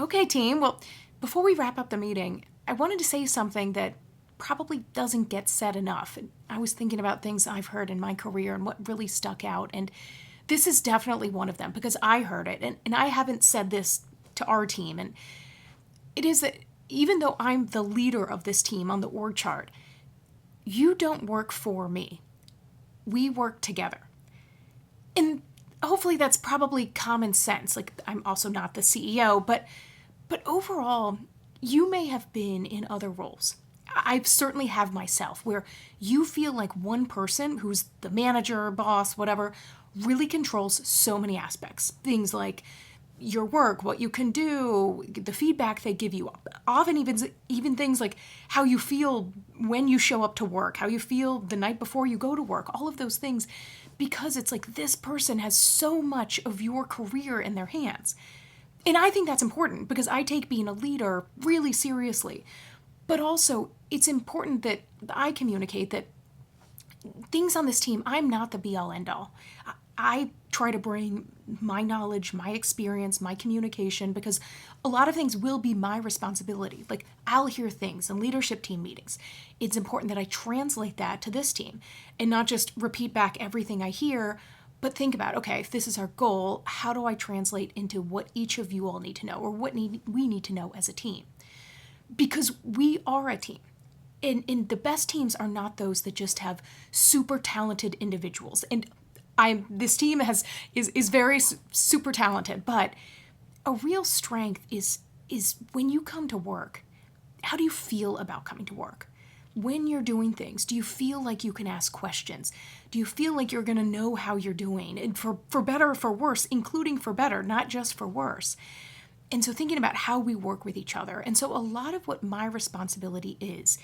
Okay, team. Well, before we wrap up the meeting, I wanted to say something that probably doesn't get said enough. And I was thinking about things I've heard in my career and what really stuck out. And this is definitely one of them because I heard it. And I haven't said this to our team. And it is that even though I'm the leader of this team on the org chart, you don't work for me. We work together. And hopefully that's probably common sense. Like, I'm also not the CEO, but overall, you may have been in other roles. I certainly have myself, where you feel like one person who's the manager, boss, whatever, really controls so many aspects. Things like your work, what you can do, the feedback they give you, often even things like how you feel when you show up to work, how you feel the night before you go to work, all of those things, because it's like this person has so much of your career in their hands. And I think that's important because I take being a leader really seriously. But also, it's important that I communicate that things on this team, I'm not the be all end all. I try to bring my knowledge, my experience, my communication, because a lot of things will be my responsibility. Like, I'll hear things in leadership team meetings. It's important that I translate that to this team and not just repeat back everything I hear, but think about, okay, if this is our goal, how do I translate into what each of you all need to know, or what we need to know as a team? Because we are a team. And the best teams are not those that just have super talented individuals. And this team is very super talented, but a real strength is when you come to work. How do you feel about coming to work? When you're doing things, do you feel like you can ask questions? Do you feel like you're going to know how you're doing? And for better or for worse, including for better, not just for worse. And so thinking about how we work with each other. And so a lot of what my responsibility is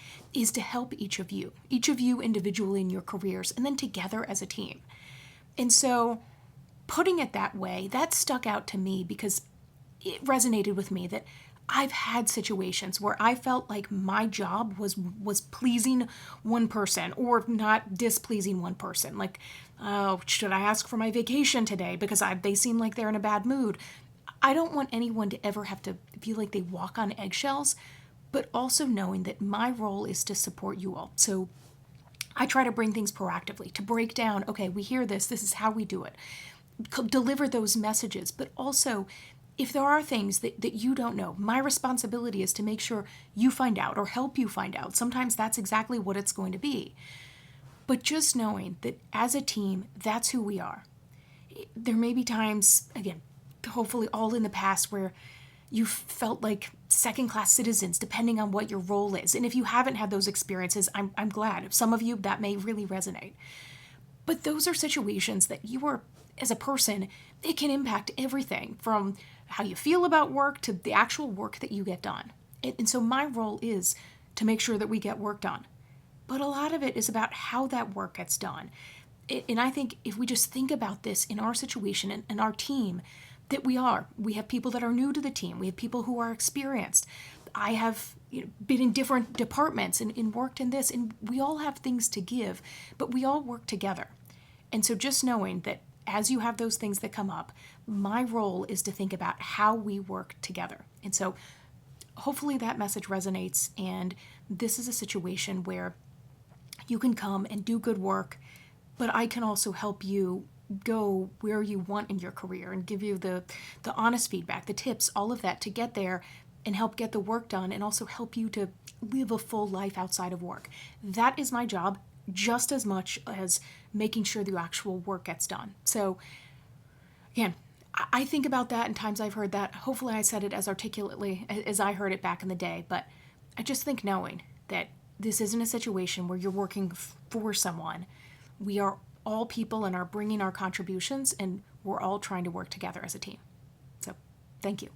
to help each of you individually in your careers, and then together as a team. And so putting it that way, that stuck out to me because it resonated with me that I've had situations where I felt like my job was pleasing one person or not displeasing one person. Like, oh, should I ask for my vacation today because they seem like they're in a bad mood? I don't want anyone to ever have to feel like they walk on eggshells, but also knowing that my role is to support you all. So I try to bring things proactively, to break down, okay, we hear this is how we do it. Deliver those messages, but also if there are things that you don't know, my responsibility is to make sure you find out or help you find out. Sometimes that's exactly what it's going to be. But just knowing that as a team, that's who we are. There may be times, again, hopefully all in the past, where you felt like second-class citizens, depending on what your role is. And if you haven't had those experiences, I'm glad. Some of you, that may really resonate. But those are situations that you are, as a person, it can impact everything from how you feel about work to the actual work that you get done. And so my role is to make sure that we get work done. But a lot of it is about how that work gets done. And I think if we just think about this in our situation and our team, that we have people that are new to the team. We have people who are experienced. I have been in different departments and worked in this, and we all have things to give, but we all work together. And so just knowing that as you have those things that come up, my role is to think about how we work together. And so hopefully that message resonates, and this is a situation where you can come and do good work, but I can also help you go where you want in your career and give you the honest feedback, the tips, all of that to get there and help get the work done, and also help you to live a full life outside of work. That is my job just as much as making sure the actual work gets done. So again, I think about that in times I've heard that. Hopefully I said it as articulately as I heard it back in the day, but I just think knowing that this isn't a situation where you're working for someone. We are all people and are bringing our contributions, and we're all trying to work together as a team. So thank you.